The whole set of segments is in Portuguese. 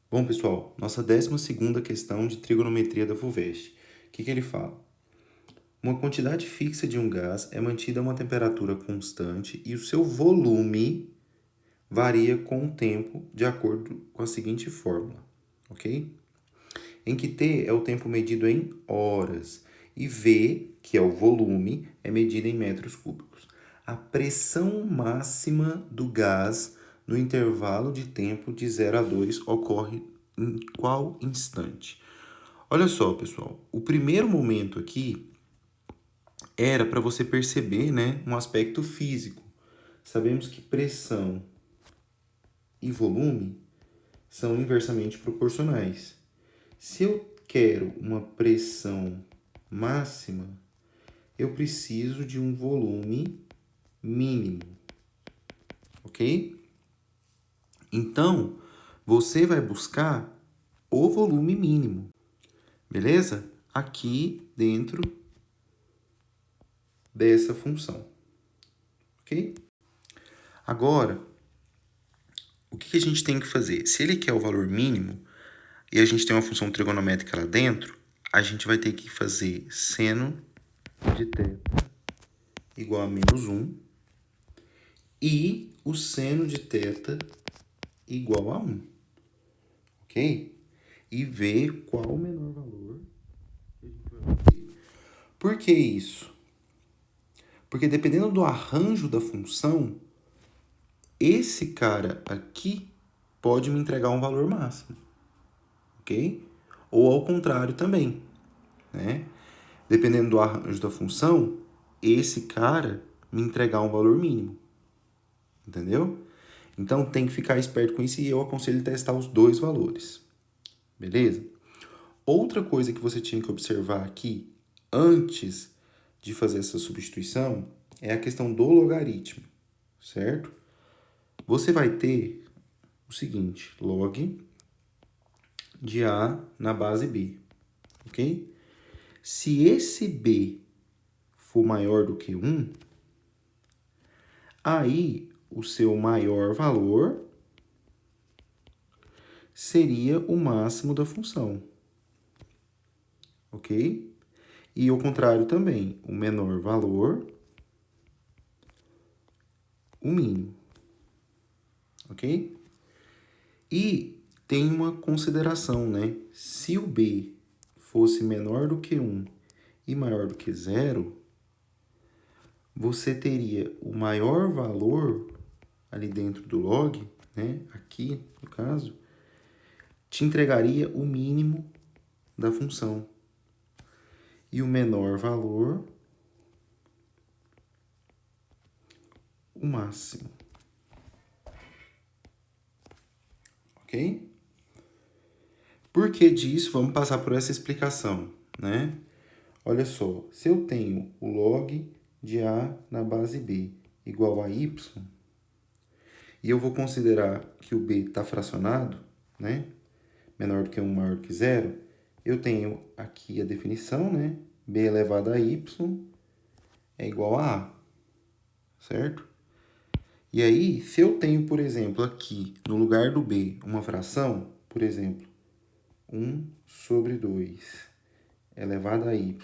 Bom, pessoal, nossa 12ª questão de trigonometria da FUVEST. O que ele fala? Uma quantidade fixa de um gás é mantida a uma temperatura constante e o seu volume varia com o tempo de acordo com a seguinte fórmula, ok? Em que T é o tempo medido em horas e V, que é o volume, é medido em metros cúbicos. A pressão máxima do gás no intervalo de tempo de 0 a 2 ocorre em qual instante? Olha só, pessoal, o primeiro momento aqui era para você perceber, né, um aspecto físico. Sabemos que pressão e volume são inversamente proporcionais. Se eu quero uma pressão máxima, eu preciso de um volume mínimo, ok? Então, você vai buscar o volume mínimo, beleza? Aqui dentro dessa função, ok? Agora, o que a gente tem que fazer? Se ele quer o valor mínimo e a gente tem uma função trigonométrica lá dentro, a gente vai ter que fazer seno de θ igual a -1 e o seno de θ igual a 1, ok? E ver qual o menor valor que a gente vai obter. Por que isso? Porque dependendo do arranjo da função, esse cara aqui pode me entregar um valor máximo, ok? Ou ao contrário também, né? Dependendo do arranjo da função, esse cara me entregar um valor mínimo, entendeu? Então tem que ficar esperto com isso e eu aconselho testar os dois valores, beleza? Outra coisa que você tinha que observar aqui antes de fazer essa substituição é a questão do logaritmo, certo? Você vai ter o seguinte, log de A na base B, ok? Se esse B for maior do que 1, aí o seu maior valor seria o máximo da função, ok? E ao contrário também, o menor valor, o mínimo, ok? E tem uma consideração, né? Se o B fosse menor do que 1 e maior do que 0, você teria o maior valor ali dentro do log, né? Aqui, no caso, te entregaria o mínimo da função. E o menor valor, o máximo. Ok? Por que disso? Vamos passar por essa explicação, né? Olha só, se eu tenho o log de A na base B igual a Y, e eu vou considerar que o B está fracionado, né? Menor do que 1, maior do que 0, eu tenho aqui a definição, né? B elevado a Y é igual a A, certo? E aí, se eu tenho, por exemplo, aqui, no lugar do B, uma fração, por exemplo, 1 sobre 2 elevado a y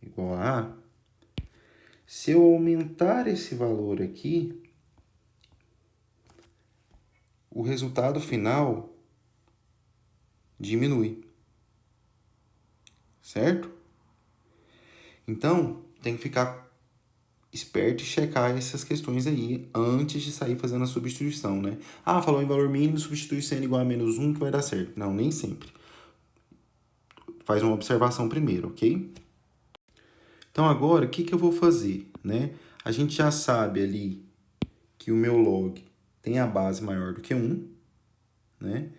igual a A, se eu aumentar esse valor aqui, o resultado final diminui, certo? Então, tem que ficar esperto e checar essas questões aí antes de sair fazendo a substituição, né? Ah, falou em valor mínimo, substitui sendo igual a -1 que vai dar certo. Não, nem sempre. Faz uma observação primeiro, ok? Então, agora, o que eu vou fazer, né? A gente já sabe ali que o meu log tem a base maior do que 1, né?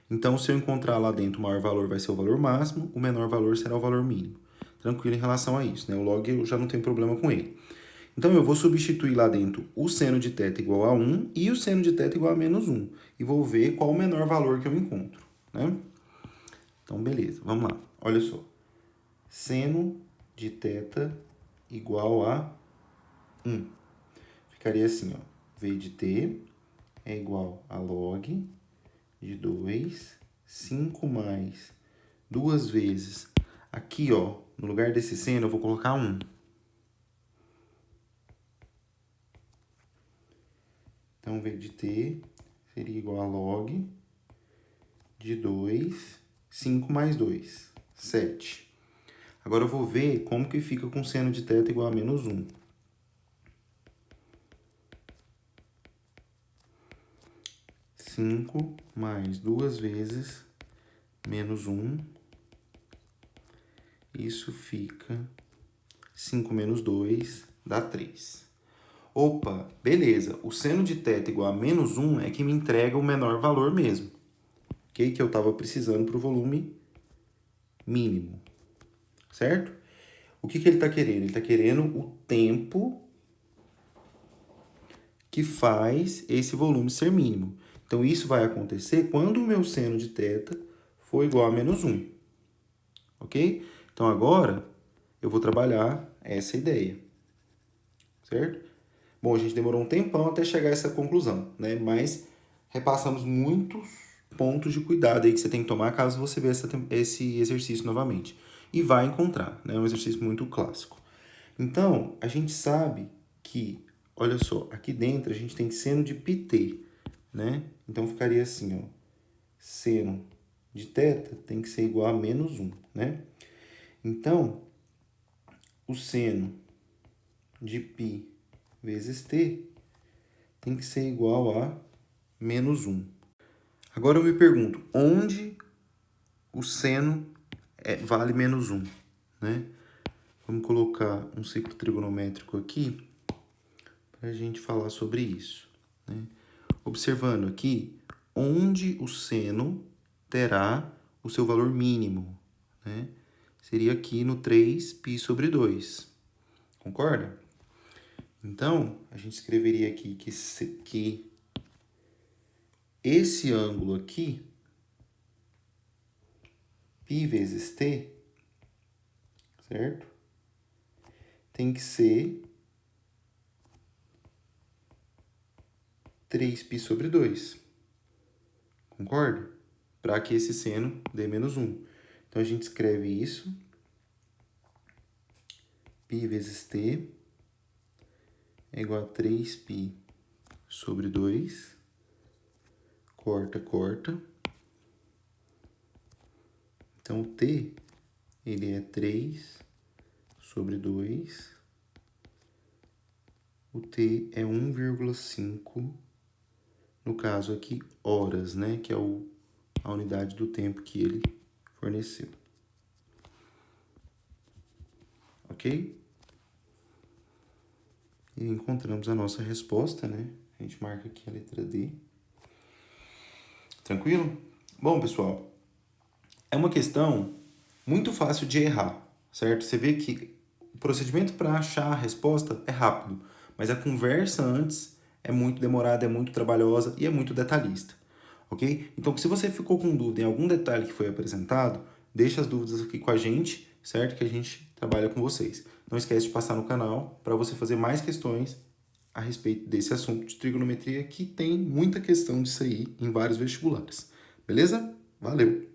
Então, se eu encontrar lá dentro o maior valor vai ser o valor máximo, o menor valor será o valor mínimo. Tranquilo em relação a isso, né? O log eu já não tenho problema com ele. Então, eu vou substituir lá dentro o seno de θ igual a 1 e o seno de θ igual a -1. E vou ver qual o menor valor que eu encontro, né? Então, beleza, vamos lá. Olha só. Seno de θ igual a 1. Ficaria assim, ó. V de t é igual a log de 2 5 mais 2 vezes. Aqui, ó, no lugar desse seno, eu vou colocar 1. Então, v de t seria igual a log de 2, 5 mais 2, 7. Agora eu vou ver como que fica com seno de θ igual a menos 1. Cinco mais 2 vezes menos 1. Isso fica 5 menos 2 dá 3. Opa, beleza. O seno de θ igual a menos 1 é que me entrega o menor valor mesmo. Ok? Que eu estava precisando para o volume mínimo. Certo? O que ele está querendo? Ele está querendo o tempo que faz esse volume ser mínimo. Então, isso vai acontecer quando o meu seno de θ for igual a menos 1. Ok? Então, agora, eu vou trabalhar essa ideia. Certo? Bom, a gente demorou um tempão até chegar a essa conclusão, né? Mas repassamos muitos pontos de cuidado aí que você tem que tomar caso você veja esse exercício novamente. E vai encontrar, né? É um exercício muito clássico. Então, a gente sabe que, olha só, aqui dentro a gente tem seno de πt, né? Então, ficaria assim, ó. Seno de θ tem que ser igual a menos 1, né? Então, o seno de π vezes t tem que ser igual a menos 1. Agora eu me pergunto, onde o seno vale menos 1, né? Vamos colocar um ciclo trigonométrico aqui para a gente falar sobre isso, né? Observando aqui, onde o seno terá o seu valor mínimo, né? Seria aqui no 3π sobre 2. Concorda? Então, a gente escreveria aqui que esse ângulo aqui, π vezes t, certo? Tem que ser 3π sobre 2. Concorda? Para que esse seno dê menos 1. Então, a gente escreve isso. π vezes t é igual a 3π sobre 2. Corta, corta. Então, o t, ele é 3 sobre 2. O t é 1,5, no caso aqui, horas, né? Que é a unidade do tempo que ele forneceu. Ok? E encontramos a nossa resposta, né? A gente marca aqui a letra D. Tranquilo? Bom, pessoal, é uma questão muito fácil de errar, certo? Você vê que o procedimento para achar a resposta é rápido, mas a conversa antes é muito demorada, é muito trabalhosa e é muito detalhista, ok? Então, se você ficou com dúvida em algum detalhe que foi apresentado, deixa as dúvidas aqui com a gente, certo? Que a gente trabalha com vocês. Não esquece de passar no canal para você fazer mais questões a respeito desse assunto de trigonometria, que tem muita questão disso aí em vários vestibulares. Beleza? Valeu!